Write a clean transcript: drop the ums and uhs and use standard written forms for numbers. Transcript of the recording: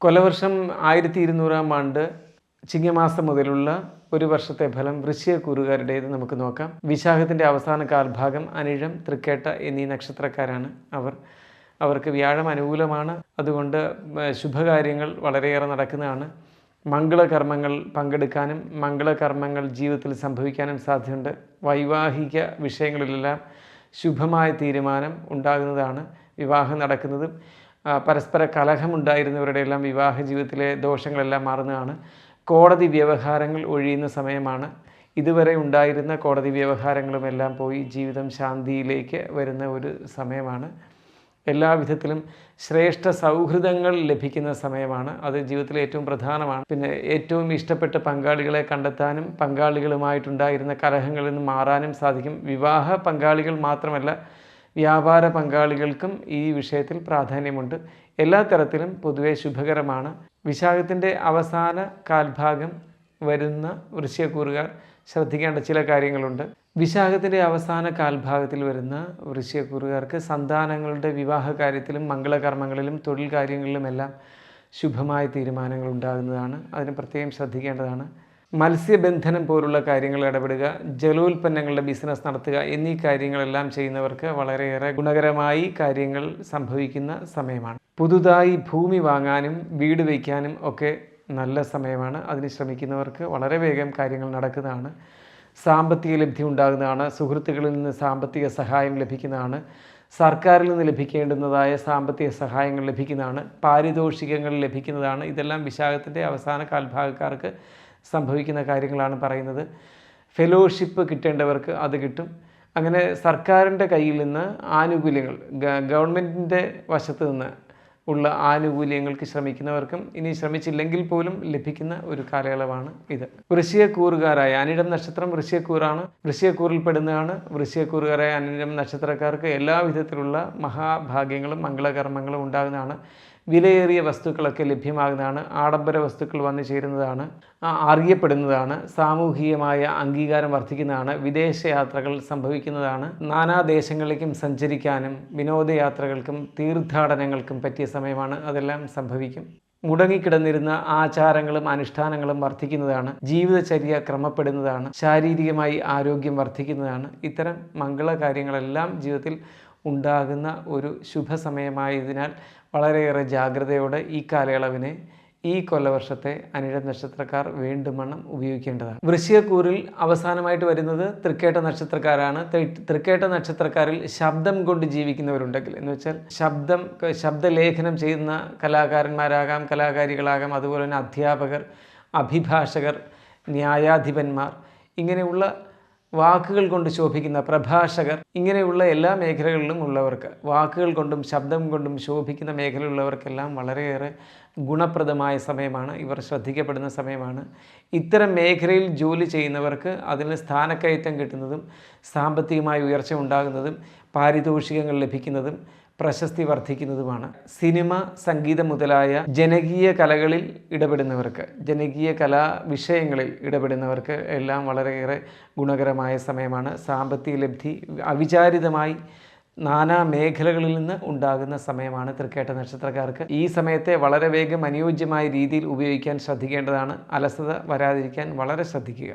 കൊലവർഷം 1200 ആണ്ട് ചിങ്ങമാസം മുതലുള്ള ഒരു വർഷത്തെ ഫലം വൃശ്ചികക്കൂറുകാരുടേത് നമുക്ക് നോക്കാം. വിശാഖത്തിൻ്റെ അവസാന കാൽഭാഗം അനിഴം, തൃക്കേട്ട എന്നീ നക്ഷത്രക്കാരാണ് അവർക്ക് വ്യാഴം അനുകൂലമാണ്. അതുകൊണ്ട് ശുഭകാര്യങ്ങൾ വളരെയേറെ നടക്കുന്നതാണ്. മംഗളകർമ്മങ്ങൾ പങ്കെടുക്കാനും മംഗളകർമ്മങ്ങൾ ജീവിതത്തിൽ സംഭവിക്കാനും സാധ്യതയുണ്ട്. വൈവാഹിക വിഷയങ്ങളിലെല്ലാം ശുഭമായ തീരുമാനം ഉണ്ടാകുന്നതാണ്. വിവാഹം നടക്കുന്നതും പരസ്പര കലഹമുണ്ടായിരുന്നവരുടെ എല്ലാം വിവാഹ ജീവിതത്തിലെ ദോഷങ്ങളെല്ലാം മാറുന്നതാണ്. കോടതി വ്യവഹാരങ്ങൾ ഒഴിയുന്ന സമയമാണ്. ഇതുവരെ ഉണ്ടായിരുന്ന കോടതി വ്യവഹാരങ്ങളുമെല്ലാം പോയി ജീവിതം ശാന്തിയിലേക്ക് വരുന്ന ഒരു സമയമാണ്. എല്ലാവിധത്തിലും ശ്രേഷ്ഠ സൗഹൃദങ്ങൾ ലഭിക്കുന്ന സമയമാണ്. അത് ജീവിതത്തിലെ ഏറ്റവും പ്രധാനമാണ്. പിന്നെ ഏറ്റവും ഇഷ്ടപ്പെട്ട പങ്കാളികളെ കണ്ടെത്താനും പങ്കാളികളുമായിട്ടുണ്ടായിരുന്ന കലഹങ്ങളിൽ നിന്ന് മാറാനും സാധിക്കും. വിവാഹ പങ്കാളികൾ മാത്രമല്ല, വ്യാപാര പങ്കാളികൾക്കും ഈ വിഷയത്തിൽ പ്രാധാന്യമുണ്ട്. എല്ലാ തരത്തിലും പൊതുവെ ശുഭകരമാണ്. വിശാഖത്തിൻ്റെ അവസാന കാൽഭാഗം വരുന്ന വൃശ്ചികക്കൂറുകാർ ശ്രദ്ധിക്കേണ്ട ചില കാര്യങ്ങളുണ്ട്. വിശാഖത്തിൻ്റെ അവസാന കാൽഭാഗത്തിൽ വരുന്ന വൃശ്ചികക്കൂറുകാർക്ക് സന്താനങ്ങളുടെ വിവാഹ കാര്യത്തിലും മംഗളകർമ്മങ്ങളിലും തൊഴിൽ കാര്യങ്ങളിലുമെല്ലാം ശുഭമായ തീരുമാനങ്ങൾ ഉണ്ടാകുന്നതാണ്. അതിന് പ്രത്യേകം ശ്രദ്ധിക്കേണ്ടതാണ്. മത്സ്യബന്ധനം പോലുള്ള കാര്യങ്ങൾ ഇടപെടുക, ജലോൽപ്പന്നങ്ങളുടെ ബിസിനസ് നടത്തുക എന്നീ കാര്യങ്ങളെല്ലാം ചെയ്യുന്നവർക്ക് വളരെയേറെ ഗുണകരമായി കാര്യങ്ങൾ സംഭവിക്കുന്ന സമയമാണ്. പുതുതായി ഭൂമി വാങ്ങാനും വീട് വയ്ക്കാനും ഒക്കെ നല്ല സമയമാണ്. അതിന് ശ്രമിക്കുന്നവർക്ക് വളരെ വേഗം കാര്യങ്ങൾ നടക്കുന്നതാണ്. സാമ്പത്തിക ലബ്ധി ഉണ്ടാകുന്നതാണ്. സുഹൃത്തുക്കളിൽ നിന്ന് സാമ്പത്തിക സഹായം ലഭിക്കുന്നതാണ്. സർക്കാരിൽ നിന്ന് ലഭിക്കേണ്ടുന്നതായ സാമ്പത്തിക സഹായങ്ങൾ ലഭിക്കുന്നതാണ്. പാരിതോഷികങ്ങൾ ലഭിക്കുന്നതാണ്. ഇതെല്ലാം വിശാഖത്തിൻ്റെ അവസാന കാൽഭാഗക്കാർക്ക് സംഭവിക്കുന്ന കാര്യങ്ങളാണ് പറയുന്നത്. ഫെലോഷിപ്പ് കിട്ടേണ്ടവർക്ക് അത് കിട്ടും. അങ്ങനെ സർക്കാരിൻ്റെ കയ്യിൽ നിന്ന് ആനുകൂല്യങ്ങൾ, ഗവൺമെൻറ്റിൻ്റെ വശത്ത് നിന്ന് ഉള്ള ആനുകൂല്യങ്ങൾക്ക് ശ്രമിക്കുന്നവർക്കും ഇനി ശ്രമിച്ചില്ലെങ്കിൽ പോലും ലഭിക്കുന്ന ഒരു കാലയളവാണ് ഇത്. വൃശ്ചികക്കൂറുകാരായ അനിഴം നക്ഷത്രം വൃശ്ചികക്കൂറാണ്. വൃശ്ചികക്കൂറിൽ വൃശ്ചികക്കൂറുകാരായ അനിഴം നക്ഷത്രക്കാർക്ക് എല്ലാവിധത്തിലുള്ള മഹാഭാഗ്യങ്ങളും മംഗളകർമ്മങ്ങളും ഉണ്ടാകുന്നതാണ്. വിലയേറിയ വസ്തുക്കളൊക്കെ ലഭ്യമാകുന്നതാണ്. ആഡംബര വസ്തുക്കൾ വന്നു ചേരുന്നതാണ്, അറിയപ്പെടുന്നതാണ്. സാമൂഹികമായ അംഗീകാരം വർദ്ധിക്കുന്നതാണ്. വിദേശയാത്രകൾ സംഭവിക്കുന്നതാണ്. നാനാദേശങ്ങളിലേക്കും സഞ്ചരിക്കാനും വിനോദയാത്രകൾക്കും തീർത്ഥാടനങ്ങൾക്കും പറ്റിയ സമയമാണ്. അതെല്ലാം സംഭവിക്കും. മുടങ്ങിക്കിടന്നിരുന്ന ആചാരങ്ങളും അനുഷ്ഠാനങ്ങളും വർദ്ധിക്കുന്നതാണ്. ജീവിതചര്യ ക്രമപ്പെടുന്നതാണ്. ശാരീരികമായി ആരോഗ്യം വർദ്ധിക്കുന്നതാണ്. ഇത്തരം മംഗളകാര്യങ്ങളെല്ലാം ജീവിതത്തിൽ ഉണ്ടാകുന്ന ഒരു ശുഭസമയമായതിനാൽ വളരെയേറെ ജാഗ്രതയോടെ ഈ കാലയളവിനെ, ഈ കൊല്ലവർഷത്തെ അനിഴം നക്ഷത്രക്കാർ വേണ്ടുവണ്ണം ഉപയോഗിക്കേണ്ടതാണ്. വൃശ്ചികക്കൂറിൽ അവസാനമായിട്ട് വരുന്നത് തൃക്കേട്ട നക്ഷത്രക്കാരാണ്. തൃക്കേട്ട നക്ഷത്രക്കാരിൽ ശബ്ദം കൊണ്ട് ജീവിക്കുന്നവരുണ്ടെങ്കിൽ, എന്ന് വെച്ചാൽ ശബ്ദലേഖനം ചെയ്യുന്ന കലാകാരന്മാരാകാം, കലാകാരികളാകാം, അതുപോലെ തന്നെ അധ്യാപകർ, അഭിഭാഷകർ, ന്യായാധിപന്മാർ, ഇങ്ങനെയുള്ള വാക്കുകൾ കൊണ്ട് ശോഭിക്കുന്ന പ്രഭാഷകർ, ഇങ്ങനെയുള്ള എല്ലാ മേഖലകളിലും ഉള്ളവർക്ക്, വാക്കുകൾ കൊണ്ടും ശബ്ദം കൊണ്ടും ശോഭിക്കുന്ന മേഖലയിലുള്ളവർക്കെല്ലാം വളരെയേറെ ഗുണപ്രദമായ സമയമാണ്. ഇവർ ശ്രദ്ധിക്കപ്പെടുന്ന സമയമാണ്. ഇത്തരം മേഖലയിൽ ജോലി ചെയ്യുന്നവർക്ക് അതിന് സ്ഥാനക്കയറ്റം കിട്ടുന്നതും സാമ്പത്തികമായ ഉയർച്ച ഉണ്ടാകുന്നതും പാരിതോഷികങ്ങൾ ലഭിക്കുന്നതും പ്രശസ്തി വർദ്ധിക്കുന്നതുമാണ്. സിനിമ, സംഗീതം മുതലായ ജനകീയ കലകളിൽ ഇടപെടുന്നവർക്ക്, ജനകീയ കലാ വിഷയങ്ങളിൽ ഇടപെടുന്നവർക്ക് എല്ലാം വളരെയേറെ ഗുണകരമായ സമയമാണ്. സാമ്പത്തിക ലബ്ധി അവിചാരിതമായി നാനാ മേഖലകളിൽ നിന്ന് ഉണ്ടാകുന്ന സമയമാണ് തൃക്കേട്ട നക്ഷത്രക്കാർക്ക്. ഈ സമയത്തെ വളരെ വേഗം അനുയോജ്യമായ രീതിയിൽ ഉപയോഗിക്കാൻ ശ്രദ്ധിക്കേണ്ടതാണ്. അലസത വരാതിരിക്കാൻ വളരെ ശ്രദ്ധിക്കുക.